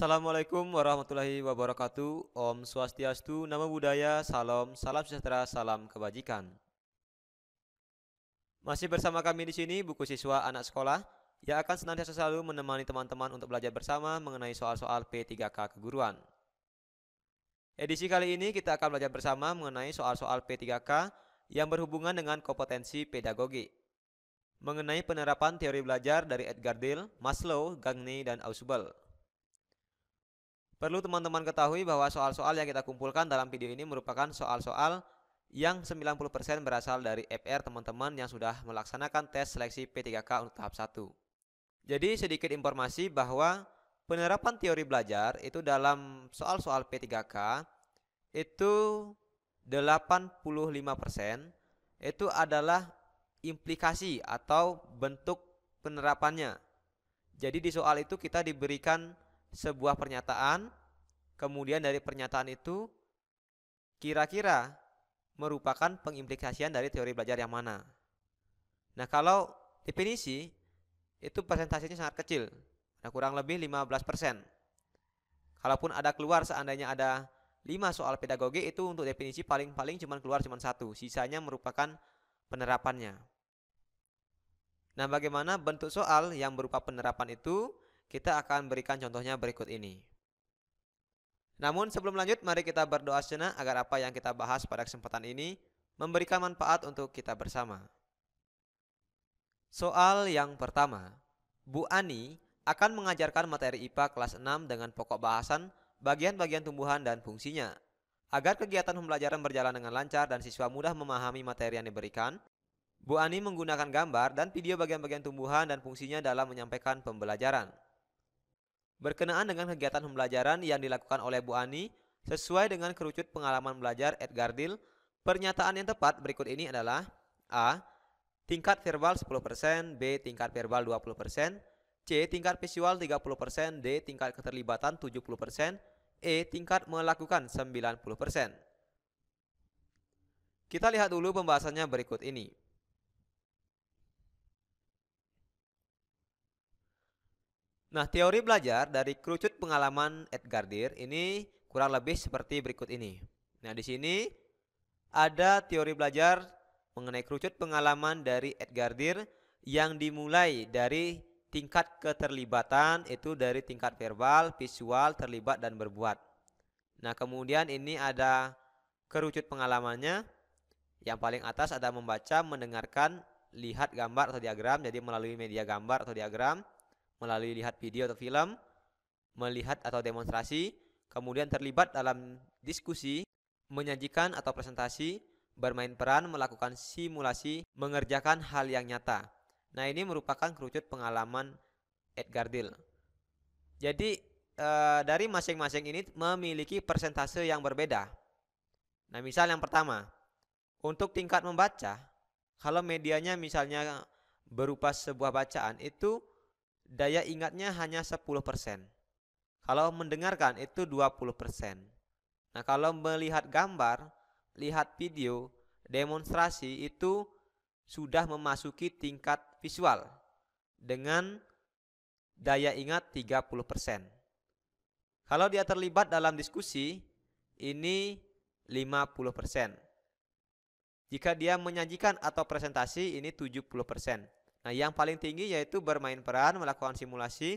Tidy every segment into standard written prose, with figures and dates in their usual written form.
Assalamualaikum warahmatullahi wabarakatuh. Om Swastiastu, Namo Buddhaya, salam sejahtera, salam kebajikan. Masih bersama kami di sini, buku siswa anak sekolah yang akan senantiasa selalu menemani teman-teman untuk belajar bersama mengenai soal-soal P3K keguruan. Edisi kali ini kita akan belajar bersama mengenai soal-soal P3K yang berhubungan dengan kompetensi pedagogi. Mengenai penerapan teori belajar dari Edgar Dill, Maslow, Gagne, dan Ausubel. Perlu teman-teman ketahui bahwa soal-soal yang kita kumpulkan dalam video ini merupakan soal-soal yang 90% berasal dari FR teman-teman yang sudah melaksanakan tes seleksi P3K untuk tahap 1. Jadi sedikit informasi bahwa penerapan teori belajar itu dalam soal-soal P3K itu 85% itu adalah implikasi atau bentuk penerapannya. Jadi di soal itu kita diberikan sebuah pernyataan, kemudian dari pernyataan itu kira-kira merupakan pengimplikasian dari teori belajar yang mana. Nah, kalau definisi itu persentasenya sangat kecil, kurang lebih 15%. Kalaupun ada keluar seandainya ada 5 soal pedagogi itu untuk definisi paling-paling cuma keluar cuma 1, sisanya merupakan penerapannya. Nah, bagaimana bentuk soal yang berupa penerapan itu? Kita akan berikan contohnya berikut ini. Namun sebelum lanjut, mari kita berdoa sejenak agar apa yang kita bahas pada kesempatan ini memberikan manfaat untuk kita bersama. Soal yang pertama, Bu Ani akan mengajarkan materi IPA kelas 6 dengan pokok bahasan bagian-bagian tumbuhan dan fungsinya. Agar kegiatan pembelajaran berjalan dengan lancar dan siswa mudah memahami materi yang diberikan, Bu Ani menggunakan gambar dan video bagian-bagian tumbuhan dan fungsinya dalam menyampaikan pembelajaran. Berkenaan dengan kegiatan pembelajaran yang dilakukan oleh Bu Ani, sesuai dengan kerucut pengalaman belajar Edgar Dill, pernyataan yang tepat berikut ini adalah A. Tingkat verbal 10%, B. Tingkat verbal 20%, C. Tingkat visual 30%, D. Tingkat keterlibatan 70%, E. Tingkat melakukan 90%. Kita lihat dulu pembahasannya berikut ini. Nah, teori belajar dari kerucut pengalaman Edgar Dill ini kurang lebih seperti berikut ini. Nah, di sini ada teori belajar mengenai kerucut pengalaman dari Edgar Dill yang dimulai dari tingkat keterlibatan, itu dari tingkat verbal, visual, terlibat, dan berbuat. Nah, kemudian ini ada kerucut pengalamannya. Yang paling atas ada membaca, mendengarkan, lihat gambar atau diagram, jadi melalui media gambar atau diagram, melalui lihat video atau film, melihat atau demonstrasi, kemudian terlibat dalam diskusi, menyajikan atau presentasi, bermain peran, melakukan simulasi, mengerjakan hal yang nyata. Nah, ini merupakan kerucut pengalaman Edgar Dill. Jadi dari masing-masing ini memiliki persentase yang berbeda. Nah, misal yang pertama, untuk tingkat membaca, kalau medianya misalnya berupa sebuah bacaan, itu daya ingatnya hanya 10%. Kalau mendengarkan itu 20%. Nah, kalau melihat gambar, lihat video, demonstrasi itu sudah memasuki tingkat visual dengan daya ingat 30%. Kalau dia terlibat dalam diskusi, ini 50%. Jika dia menyajikan atau presentasi, ini 70%. Nah, yang paling tinggi yaitu bermain peran, melakukan simulasi,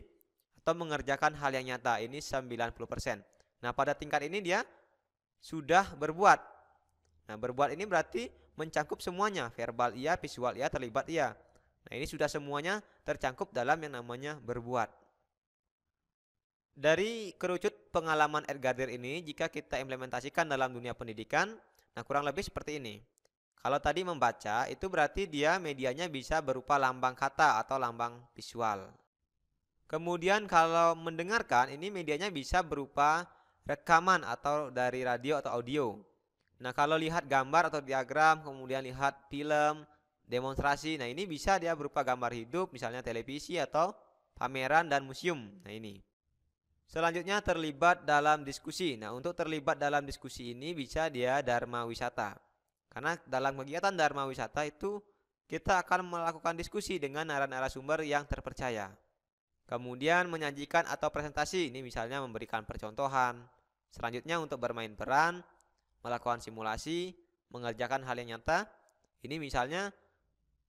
atau mengerjakan hal yang nyata. Ini 90%. Nah, pada tingkat ini dia sudah berbuat. Nah, berbuat ini berarti mencakup semuanya. Verbal iya, visual iya, terlibat iya. Nah, ini sudah semuanya tercakup dalam yang namanya berbuat. Dari kerucut pengalaman Edgar Dill ini, jika kita implementasikan dalam dunia pendidikan, nah kurang lebih seperti ini. Kalau tadi membaca, itu berarti dia medianya bisa berupa lambang kata atau lambang visual. Kemudian kalau mendengarkan, ini medianya bisa berupa rekaman atau dari radio atau audio. Nah, kalau lihat gambar atau diagram, kemudian lihat film, demonstrasi, nah ini bisa dia berupa gambar hidup, misalnya televisi atau pameran dan museum. Nah, ini. Selanjutnya terlibat dalam diskusi. Nah, untuk terlibat dalam diskusi ini bisa dia dharma wisata. Karena dalam kegiatan dharma wisata itu kita akan melakukan diskusi dengan narasumber yang terpercaya. Kemudian menyajikan atau presentasi, ini misalnya memberikan percontohan. Selanjutnya untuk bermain peran, melakukan simulasi, mengerjakan hal yang nyata. Ini misalnya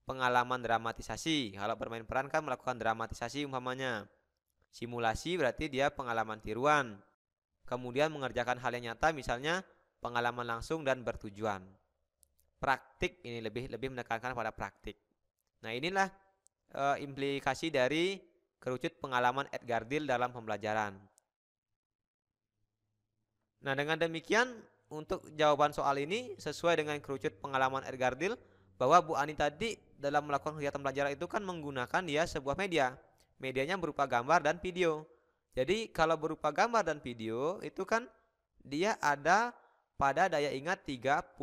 pengalaman dramatisasi. Kalau bermain peran kan melakukan dramatisasi umpamanya. Simulasi berarti dia pengalaman tiruan. Kemudian mengerjakan hal yang nyata misalnya pengalaman langsung dan bertujuan. Praktik ini lebih menekankan pada praktik. Nah, inilah implikasi dari kerucut pengalaman Edgar Dill dalam pembelajaran. Nah, dengan demikian untuk jawaban soal ini sesuai dengan kerucut pengalaman Edgar Dill, bahwa Bu Ani tadi dalam melakukan kegiatan pembelajaran itu kan menggunakan dia sebuah media. Medianya berupa gambar dan video. Jadi kalau berupa gambar dan video itu kan dia ada pada daya ingat 30%.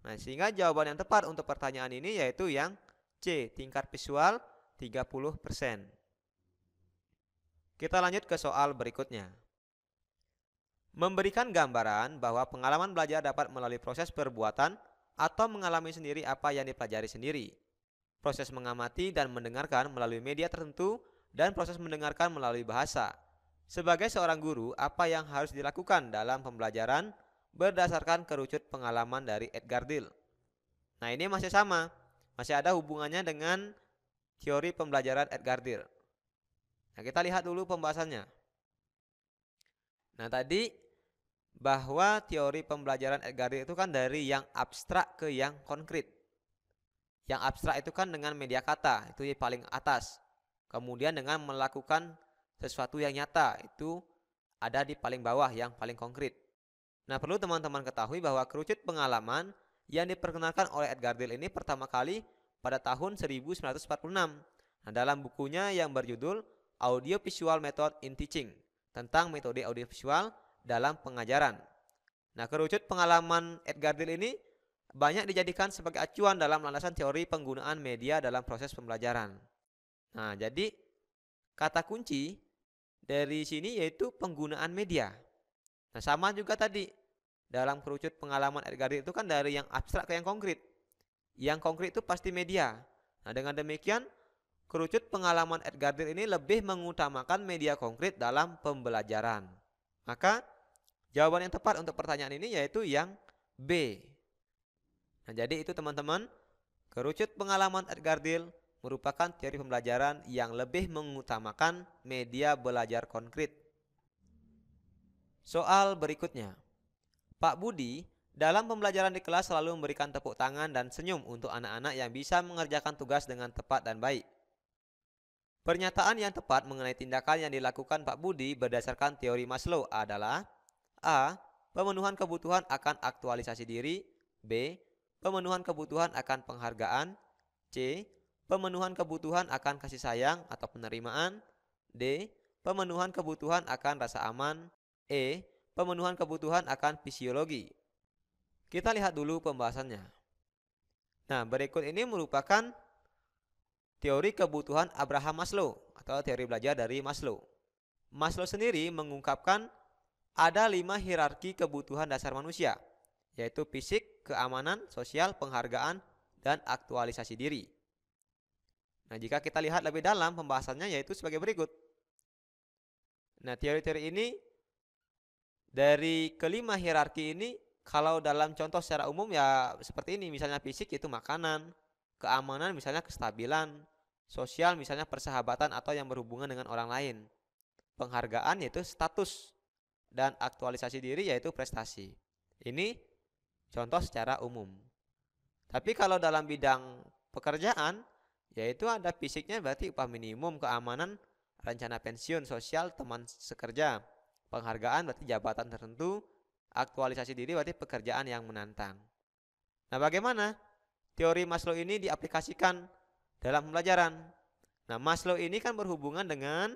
Nah, sehingga jawaban yang tepat untuk pertanyaan ini yaitu yang C, tingkat visual 30%. Kita lanjut ke soal berikutnya. Memberikan gambaran bahwa pengalaman belajar dapat melalui proses perbuatan atau mengalami sendiri apa yang dipelajari sendiri. Proses mengamati dan mendengarkan melalui media tertentu dan proses mendengarkan melalui bahasa. Sebagai seorang guru, apa yang harus dilakukan dalam pembelajaran berdasarkan kerucut pengalaman dari Edgar Dill? Nah, ini masih sama, masih ada hubungannya dengan teori pembelajaran Edgar Dill. Nah, kita lihat dulu pembahasannya. Nah, tadi bahwa teori pembelajaran Edgar Dill itu kan dari yang abstrak ke yang konkret. Yang abstrak itu kan dengan media kata, itu yang paling atas. Kemudian dengan melakukan sesuatu yang nyata, itu ada di paling bawah yang paling konkret. Nah, perlu teman-teman ketahui bahwa kerucut pengalaman yang diperkenalkan oleh Edgar Dill ini pertama kali pada tahun 1946. Nah, dalam bukunya yang berjudul Audiovisual Method in Teaching, tentang metode audiovisual dalam pengajaran. Nah, kerucut pengalaman Edgar Dill ini banyak dijadikan sebagai acuan dalam landasan teori penggunaan media dalam proses pembelajaran. Nah, jadi kata kunci dari sini yaitu penggunaan media. Nah, sama juga tadi dalam kerucut pengalaman Edgar Dill itu kan dari yang abstrak ke yang konkret. Yang konkret itu pasti media. Nah, dengan demikian kerucut pengalaman Edgar Dill ini lebih mengutamakan media konkret dalam pembelajaran. Maka jawaban yang tepat untuk pertanyaan ini yaitu yang B. Nah, jadi itu teman-teman, kerucut pengalaman Edgar Dill merupakan teori pembelajaran yang lebih mengutamakan media belajar konkret. Soal berikutnya. Pak Budi dalam pembelajaran di kelas selalu memberikan tepuk tangan dan senyum untuk anak-anak yang bisa mengerjakan tugas dengan tepat dan baik. Pernyataan yang tepat mengenai tindakan yang dilakukan Pak Budi berdasarkan teori Maslow adalah A. Pemenuhan kebutuhan akan aktualisasi diri. B. Pemenuhan kebutuhan akan penghargaan. C. Pemenuhan kebutuhan akan kasih sayang atau penerimaan. D. Pemenuhan kebutuhan akan rasa aman. E. Pemenuhan kebutuhan akan fisiologi. Kita lihat dulu pembahasannya. Nah, berikut ini merupakan teori kebutuhan Abraham Maslow atau teori belajar dari Maslow. Maslow sendiri mengungkapkan ada 5 hierarki kebutuhan dasar manusia, yaitu fisik, keamanan, sosial, penghargaan, dan aktualisasi diri. Nah, jika kita lihat lebih dalam pembahasannya yaitu sebagai berikut. Nah, teori-teori ini dari kelima hierarki ini, kalau dalam contoh secara umum ya seperti ini, misalnya fisik itu makanan, keamanan misalnya kestabilan, sosial misalnya persahabatan atau yang berhubungan dengan orang lain, penghargaan yaitu status, dan aktualisasi diri yaitu prestasi. Ini contoh secara umum. Tapi kalau dalam bidang pekerjaan, yaitu ada fisiknya berarti upah minimum, keamanan, rencana pensiun, sosial, teman sekerja, penghargaan berarti jabatan tertentu, aktualisasi diri berarti pekerjaan yang menantang. Nah, bagaimana teori Maslow ini diaplikasikan dalam pembelajaran? Nah, Maslow ini kan berhubungan dengan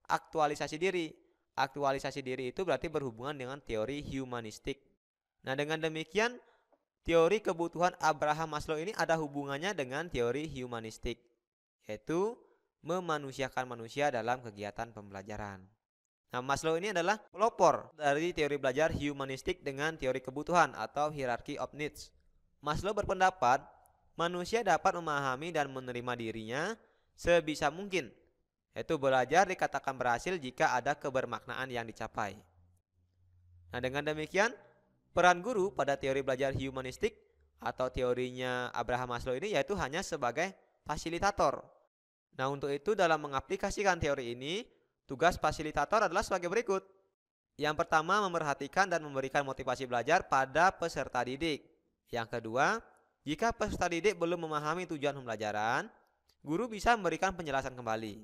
aktualisasi diri. Aktualisasi diri itu berarti berhubungan dengan teori humanistik. Nah, dengan demikian teori kebutuhan Abraham Maslow ini ada hubungannya dengan teori humanistik, yaitu memanusiakan manusia dalam kegiatan pembelajaran. Nah, Maslow ini adalah pelopor dari teori belajar humanistik dengan teori kebutuhan atau hierarchy of needs. Maslow berpendapat manusia dapat memahami dan menerima dirinya sebisa mungkin, yaitu belajar dikatakan berhasil jika ada kebermaknaan yang dicapai. Nah, dengan demikian, peran guru pada teori belajar humanistik atau teorinya Abraham Maslow ini yaitu hanya sebagai fasilitator. Nah, untuk itu dalam mengaplikasikan teori ini, tugas fasilitator adalah sebagai berikut. Yang pertama, memerhatikan dan memberikan motivasi belajar pada peserta didik. Yang kedua, jika peserta didik belum memahami tujuan pembelajaran, guru bisa memberikan penjelasan kembali.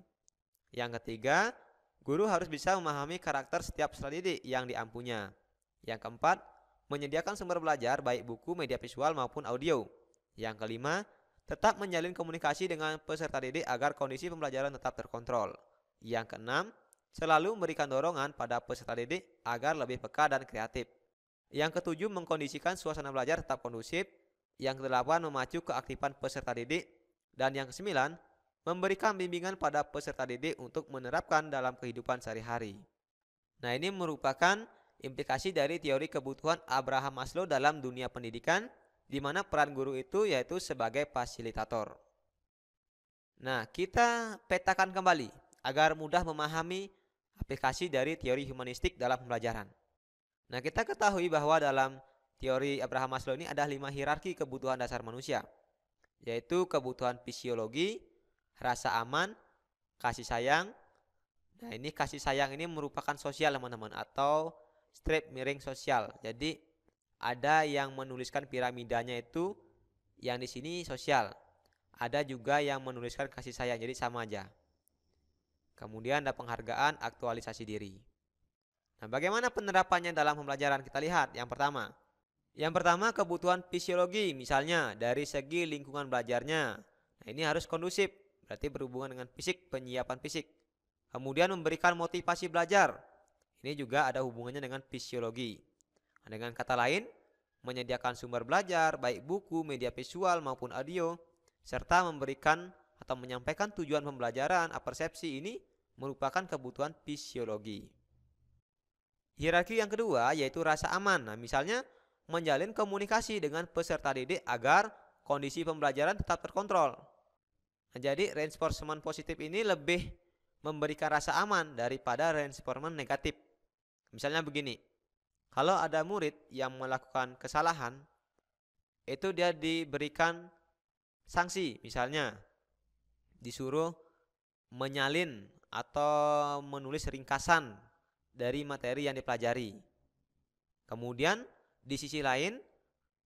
Yang ketiga, guru harus bisa memahami karakter setiap peserta didik yang diampunya. Yang keempat, menyediakan sumber belajar baik buku, media visual maupun audio. Yang kelima, tetap menjalin komunikasi dengan peserta didik agar kondisi pembelajaran tetap terkontrol. Yang keenam, selalu memberikan dorongan pada peserta didik agar lebih peka dan kreatif. Yang ketujuh, mengkondisikan suasana belajar tetap kondusif. Yang kedelapan, memacu keaktifan peserta didik. Dan yang kesembilan, memberikan bimbingan pada peserta didik untuk menerapkan dalam kehidupan sehari-hari. Nah, ini merupakan implikasi dari teori kebutuhan Abraham Maslow dalam dunia pendidikan, di mana peran guru itu yaitu sebagai fasilitator. Nah, kita petakan kembali agar mudah memahami aplikasi dari teori humanistik dalam pembelajaran. Nah, kita ketahui bahwa dalam teori Abraham Maslow ini ada 5 hierarki kebutuhan dasar manusia, yaitu kebutuhan fisiologi, rasa aman, kasih sayang. Nah, ini kasih sayang ini merupakan sosial, teman-teman, atau strip miring sosial. Jadi ada yang menuliskan piramidanya itu yang di sini sosial. Ada juga yang menuliskan kasih sayang, jadi sama aja. Kemudian ada penghargaan, aktualisasi diri. Nah, bagaimana penerapannya dalam pembelajaran? Kita lihat yang pertama. Yang pertama, kebutuhan fisiologi, misalnya dari segi lingkungan belajarnya. Nah, ini harus kondusif, berarti berhubungan dengan fisik, penyiapan fisik. Kemudian memberikan motivasi belajar. Ini juga ada hubungannya dengan fisiologi. Nah, dengan kata lain, menyediakan sumber belajar, baik buku, media visual maupun audio, serta memberikan atau menyampaikan tujuan pembelajaran, persepsi ini merupakan kebutuhan fisiologi. Hierarki yang kedua yaitu rasa aman. Nah, misalnya menjalin komunikasi dengan peserta didik agar kondisi pembelajaran tetap terkontrol. Nah, jadi reinforcement positif ini lebih memberikan rasa aman daripada reinforcement negatif. Misalnya begini, kalau ada murid yang melakukan kesalahan, itu dia diberikan sanksi, misalnya disuruh menyalin atau menulis ringkasan dari materi yang dipelajari. Kemudian di sisi lain,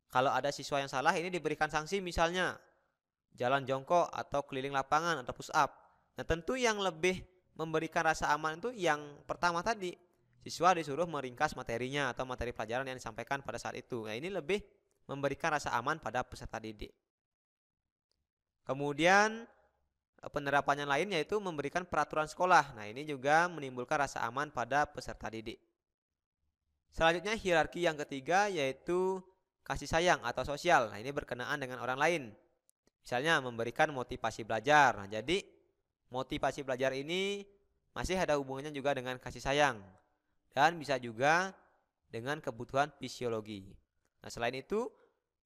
kalau ada siswa yang salah, ini diberikan sanksi, misalnya jalan jongkok atau keliling lapangan atau push up. Nah, tentu yang lebih memberikan rasa aman itu yang pertama tadi, siswa disuruh meringkas materinya atau materi pelajaran yang disampaikan pada saat itu. Nah, ini lebih memberikan rasa aman pada peserta didik. Kemudian penerapannya lain yaitu memberikan peraturan sekolah. Nah, ini juga menimbulkan rasa aman pada peserta didik. Selanjutnya hierarki yang ketiga yaitu kasih sayang atau sosial. Nah, ini berkenaan dengan orang lain. Misalnya memberikan motivasi belajar. Nah, jadi motivasi belajar ini masih ada hubungannya juga dengan kasih sayang. Dan bisa juga dengan kebutuhan fisiologi. Nah, selain itu,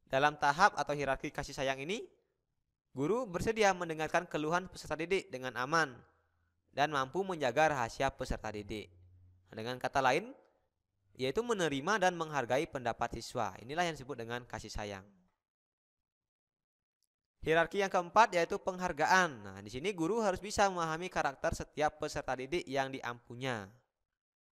dalam tahap atau hierarki kasih sayang ini, guru bersedia mendengarkan keluhan peserta didik dengan aman dan mampu menjaga rahasia peserta didik. Nah, dengan kata lain, yaitu menerima dan menghargai pendapat siswa. Inilah yang disebut dengan kasih sayang. Hierarki yang keempat yaitu penghargaan. Nah, di sini guru harus bisa memahami karakter setiap peserta didik yang diampunya.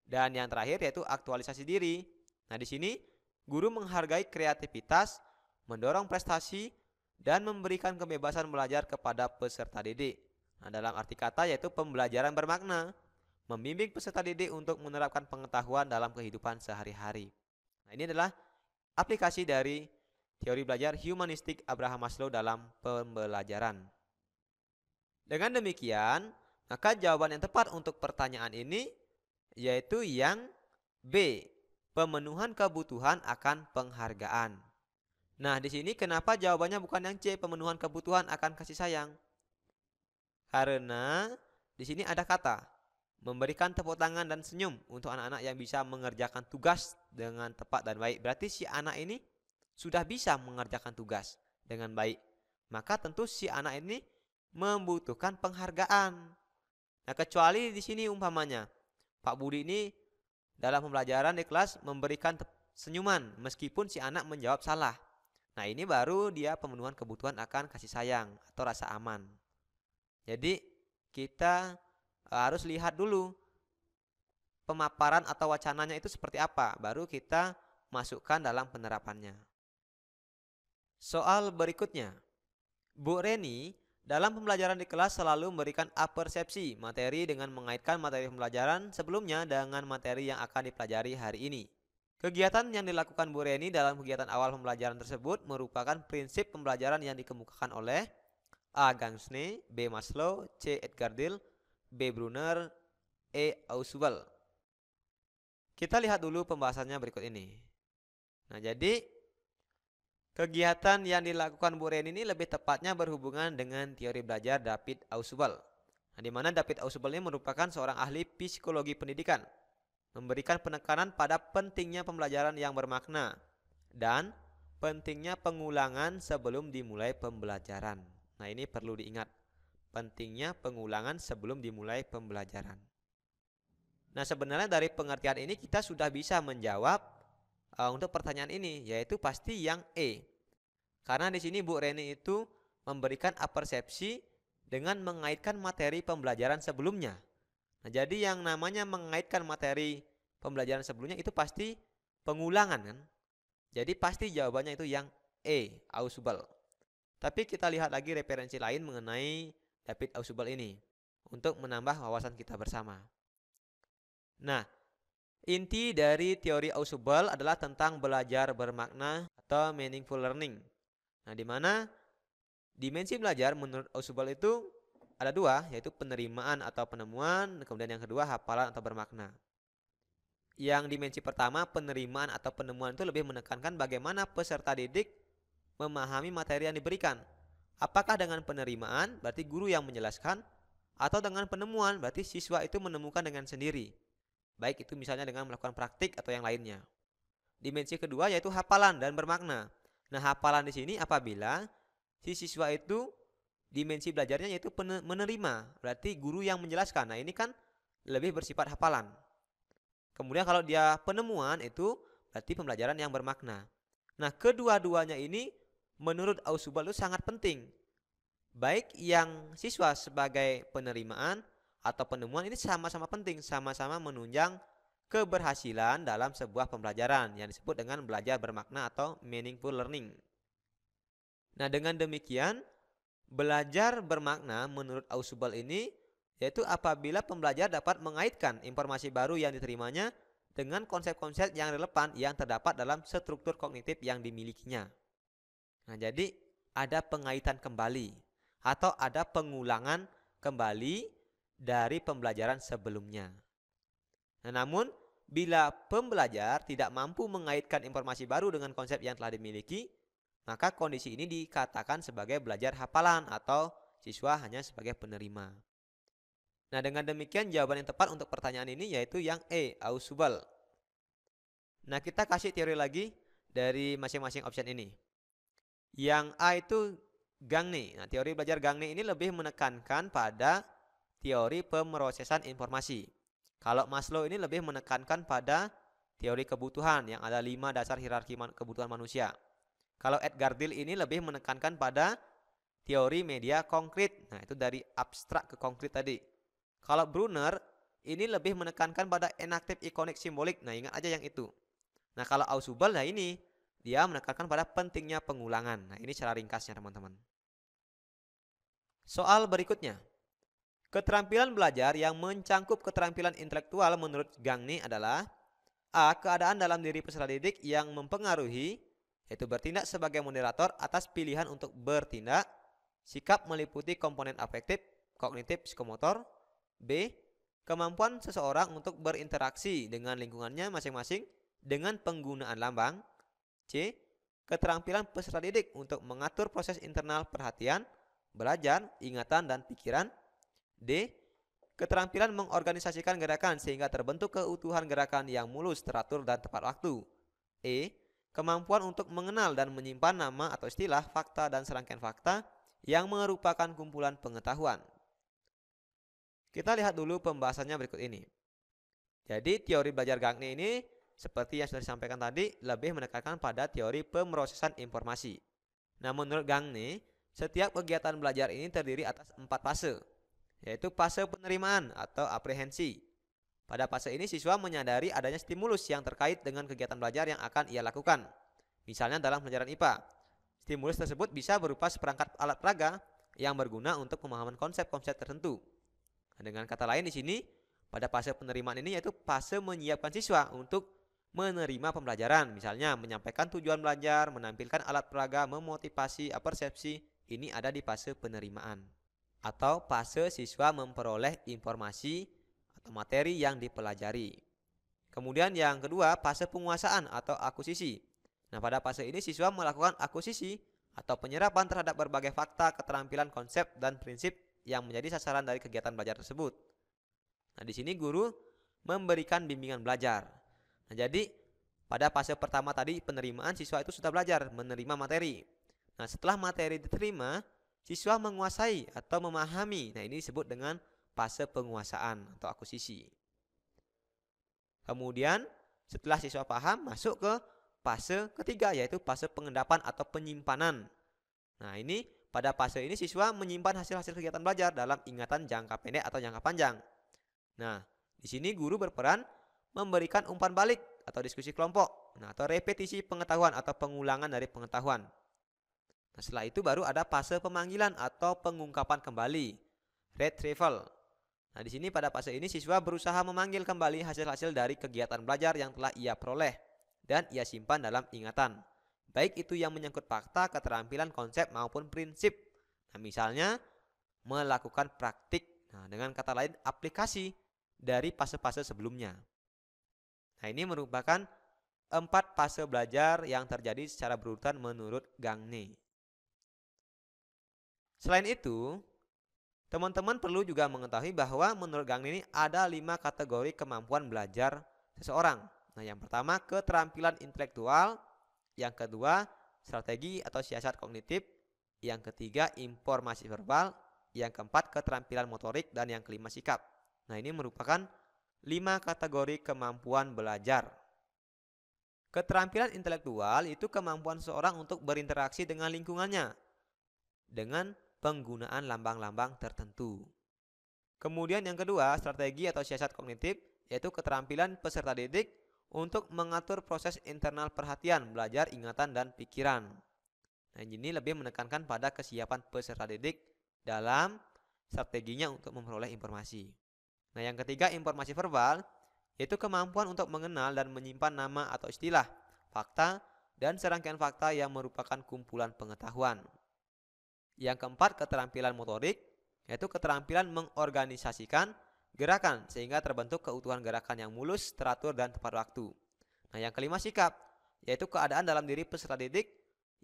Dan yang terakhir yaitu aktualisasi diri. Nah, di sini guru menghargai kreativitas, mendorong prestasi, dan memberikan kebebasan belajar kepada peserta didik. Nah, dalam arti kata yaitu pembelajaran bermakna, membimbing peserta didik untuk menerapkan pengetahuan dalam kehidupan sehari-hari. Nah, ini adalah aplikasi dari teori belajar humanistik Abraham Maslow dalam pembelajaran. Dengan demikian, maka jawaban yang tepat untuk pertanyaan ini yaitu yang B, pemenuhan kebutuhan akan penghargaan. Nah, di sini kenapa jawabannya bukan yang C, pemenuhan kebutuhan akan kasih sayang? Karena di sini ada kata memberikan tepuk tangan dan senyum untuk anak-anak yang bisa mengerjakan tugas dengan tepat dan baik. Berarti si anak ini sudah bisa mengerjakan tugas dengan baik. Maka tentu si anak ini membutuhkan penghargaan. Nah, kecuali di sini umpamanya Pak Budi ini dalam pembelajaran di kelas memberikan senyuman meskipun si anak menjawab salah. Nah, ini baru dia pemenuhan kebutuhan akan kasih sayang atau rasa aman. Jadi kita harus lihat dulu pemaparan atau wacananya itu seperti apa, baru kita masukkan dalam penerapannya. Soal berikutnya, Bu Reni dalam pembelajaran di kelas selalu memberikan apersepsi materi dengan mengaitkan materi pembelajaran sebelumnya dengan materi yang akan dipelajari hari ini. Kegiatan yang dilakukan Bu Reni dalam kegiatan awal pembelajaran tersebut merupakan prinsip pembelajaran yang dikemukakan oleh A. Gansne, B. Maslow, C. Edgar Dill, B. Brunner, E. Ausubel. Kita lihat dulu pembahasannya berikut ini. Nah, jadi kegiatan yang dilakukan Bu Reni ini lebih tepatnya berhubungan dengan teori belajar David Ausubel. Nah, di mana David Ausubel ini merupakan seorang ahli psikologi pendidikan, memberikan penekanan pada pentingnya pembelajaran yang bermakna dan pentingnya pengulangan sebelum dimulai pembelajaran. Nah, ini perlu diingat, pentingnya pengulangan sebelum dimulai pembelajaran. Nah, sebenarnya dari pengertian ini kita sudah bisa menjawab untuk pertanyaan ini, yaitu pasti yang E. Karena di sini Bu Reni itu memberikan apersepsi dengan mengaitkan materi pembelajaran sebelumnya. Nah, jadi yang namanya mengaitkan materi pembelajaran sebelumnya itu pasti pengulangan kan? Jadi pasti jawabannya itu yang E, Ausubel. Tapi kita lihat lagi referensi lain mengenai David Ausubel ini untuk menambah wawasan kita bersama. Nah, inti dari teori Ausubel adalah tentang belajar bermakna atau meaningful learning. Nah, di mana dimensi belajar menurut Ausubel itu ada dua, yaitu penerimaan atau penemuan, kemudian yang kedua hafalan atau bermakna. Yang dimensi pertama, penerimaan atau penemuan itu lebih menekankan bagaimana peserta didik memahami materi yang diberikan. Apakah dengan penerimaan, berarti guru yang menjelaskan, atau dengan penemuan, berarti siswa itu menemukan dengan sendiri. Baik itu misalnya dengan melakukan praktik atau yang lainnya. Dimensi kedua yaitu hafalan dan bermakna. Nah, hafalan di sini apabila si siswa itu dimensi belajarnya yaitu menerima, berarti guru yang menjelaskan. Nah, ini kan lebih bersifat hafalan. Kemudian kalau dia penemuan itu berarti pembelajaran yang bermakna. Nah, kedua-duanya ini menurut Ausubel itu sangat penting. Baik yang siswa sebagai penerimaan atau penemuan ini sama-sama penting, sama-sama menunjang keberhasilan dalam sebuah pembelajaran yang disebut dengan belajar bermakna atau meaningful learning. Nah, dengan demikian belajar bermakna menurut Ausubel ini yaitu apabila pembelajar dapat mengaitkan informasi baru yang diterimanya dengan konsep-konsep yang relevan yang terdapat dalam struktur kognitif yang dimilikinya. Nah, jadi ada pengaitan kembali atau ada pengulangan kembali dari pembelajaran sebelumnya. Nah, namun bila pembelajar tidak mampu mengaitkan informasi baru dengan konsep yang telah dimiliki, maka kondisi ini dikatakan sebagai belajar hafalan atau siswa hanya sebagai penerima. Nah, dengan demikian jawaban yang tepat untuk pertanyaan ini yaitu yang E, Ausubel. Nah, kita kasih teori lagi dari masing-masing option ini. Yang A itu Gagne. Nah, teori belajar Gagne ini lebih menekankan pada teori pemrosesan informasi. Kalau Maslow ini lebih menekankan pada teori kebutuhan yang ada 5 dasar hierarki kebutuhan manusia. Kalau Edgar Dill ini lebih menekankan pada teori media konkret. Nah, itu dari abstrak ke konkret tadi. Kalau Brunner ini lebih menekankan pada enaktif ikonik simbolik. Nah, ingat aja yang itu. Nah, kalau Ausubel, nah ini dia menekankan pada pentingnya pengulangan. Nah, ini secara ringkasnya teman-teman. Soal berikutnya. Keterampilan belajar yang mencangkup keterampilan intelektual menurut Gagne adalah A. Keadaan dalam diri peserta didik yang mempengaruhi, yaitu bertindak sebagai moderator atas pilihan untuk bertindak. Sikap meliputi komponen afektif, kognitif, psikomotor. B. Kemampuan seseorang untuk berinteraksi dengan lingkungannya masing-masing dengan penggunaan lambang. C. Keterampilan peserta didik untuk mengatur proses internal perhatian, belajar, ingatan, dan pikiran. D. Keterampilan mengorganisasikan gerakan sehingga terbentuk keutuhan gerakan yang mulus, teratur, dan tepat waktu. E. Kemampuan untuk mengenal dan menyimpan nama atau istilah, fakta, dan serangkaian fakta yang merupakan kumpulan pengetahuan. Kita lihat dulu pembahasannya berikut ini. Jadi teori belajar Gagne ini seperti yang sudah disampaikan tadi lebih menekankan pada teori pemrosesan informasi. Nah, menurut Gagne, setiap kegiatan belajar ini terdiri atas 4 fase, yaitu fase penerimaan atau aprehensi. Pada fase ini siswa menyadari adanya stimulus yang terkait dengan kegiatan belajar yang akan ia lakukan. Misalnya dalam pelajaran IPA, stimulus tersebut bisa berupa seperangkat alat peraga yang berguna untuk pemahaman konsep-konsep tertentu. Nah, dengan kata lain di sini, pada fase penerimaan ini yaitu fase menyiapkan siswa untuk menerima pembelajaran, misalnya menyampaikan tujuan belajar, menampilkan alat peraga, memotivasi, persepsi, ini ada di fase penerimaan. Atau fase siswa memperoleh informasi atau materi yang dipelajari. Kemudian yang kedua, fase penguasaan atau akuisisi. Nah, pada fase ini siswa melakukan akuisisi atau penyerapan terhadap berbagai fakta, keterampilan, konsep, dan prinsip yang menjadi sasaran dari kegiatan belajar tersebut. Nah, di sini guru memberikan bimbingan belajar. Nah, jadi pada fase pertama tadi penerimaan, siswa itu sudah belajar menerima materi. Nah, setelah materi diterima, siswa menguasai atau memahami. Nah, ini disebut dengan fase penguasaan atau akuisisi. Kemudian setelah siswa paham, masuk ke fase ketiga, yaitu fase pengendapan atau penyimpanan. Nah, ini pada fase ini siswa menyimpan hasil-hasil kegiatan belajar dalam ingatan jangka pendek atau jangka panjang. Nah, di sini guru berperan memberikan umpan balik atau diskusi kelompok, atau repetisi pengetahuan atau pengulangan dari pengetahuan. Nah, setelah itu baru ada fase pemanggilan atau pengungkapan kembali, retrieval. Nah, di sini pada fase ini siswa berusaha memanggil kembali hasil-hasil dari kegiatan belajar yang telah ia peroleh dan ia simpan dalam ingatan, baik itu yang menyangkut fakta, keterampilan, konsep maupun prinsip. Nah, misalnya melakukan praktik. Nah, dengan kata lain aplikasi dari fase-fase sebelumnya. Nah, ini merupakan 4 fase belajar yang terjadi secara berurutan menurut Gagne. Selain itu, teman-teman perlu juga mengetahui bahwa menurut Gagne ini ada 5 kategori kemampuan belajar seseorang. Nah, yang pertama keterampilan intelektual, yang kedua strategi atau siasat kognitif, yang ketiga informasi verbal, yang keempat keterampilan motorik, dan yang kelima sikap. Nah, ini merupakan 5 kategori kemampuan belajar. Keterampilan intelektual itu kemampuan seseorang untuk berinteraksi dengan lingkungannya dengan penggunaan lambang-lambang tertentu. Kemudian yang kedua, strategi atau siasat kognitif, yaitu keterampilan peserta didik untuk mengatur proses internal perhatian, belajar, ingatan, dan pikiran. Nah, ini lebih menekankan pada kesiapan peserta didik dalam strateginya untuk memperoleh informasi. Nah, yang ketiga, informasi verbal, yaitu kemampuan untuk mengenal dan menyimpan nama atau istilah, fakta, dan serangkaian fakta yang merupakan kumpulan pengetahuan. Yang keempat, keterampilan motorik, yaitu keterampilan mengorganisasikan gerakan sehingga terbentuk keutuhan gerakan yang mulus, teratur, dan tepat waktu. Nah, yang kelima, sikap, yaitu keadaan dalam diri peserta didik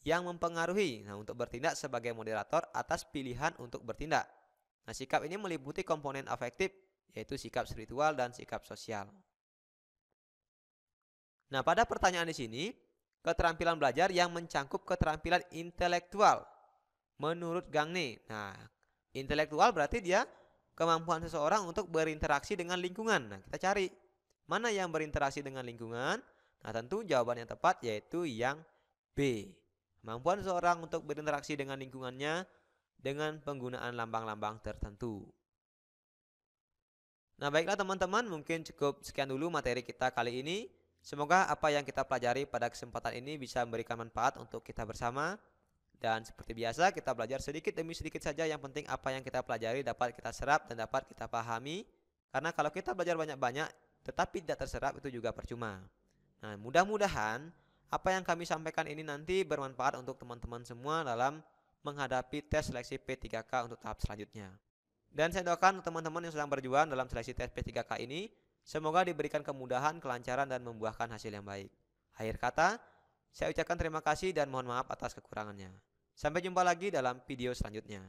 yang mempengaruhi untuk bertindak sebagai moderator atas pilihan untuk bertindak. Nah, sikap ini meliputi komponen afektif, yaitu sikap spiritual dan sikap sosial. Nah, pada pertanyaan di sini, keterampilan belajar yang mencangkup keterampilan intelektual menurut Gagne. Nah, intelektual berarti dia kemampuan seseorang untuk berinteraksi dengan lingkungan. Nah, kita cari mana yang berinteraksi dengan lingkungan. Nah, tentu jawaban yang tepat yaitu yang B. Kemampuan seseorang untuk berinteraksi dengan lingkungannya dengan penggunaan lambang-lambang tertentu. Nah, baiklah teman-teman, mungkin cukup sekian dulu materi kita kali ini. Semoga apa yang kita pelajari pada kesempatan ini bisa memberikan manfaat untuk kita bersama. Dan seperti biasa kita belajar sedikit demi sedikit saja, yang penting apa yang kita pelajari dapat kita serap dan dapat kita pahami. Karena kalau kita belajar banyak-banyak tetapi tidak terserap itu juga percuma. Nah, mudah-mudahan apa yang kami sampaikan ini nanti bermanfaat untuk teman-teman semua dalam menghadapi tes seleksi P3K untuk tahap selanjutnya. Dan saya doakan teman-teman yang sedang berjuang dalam seleksi tes P3K ini semoga diberikan kemudahan, kelancaran, dan membuahkan hasil yang baik. Akhir kata, saya ucapkan terima kasih dan mohon maaf atas kekurangannya. Sampai jumpa lagi dalam video selanjutnya.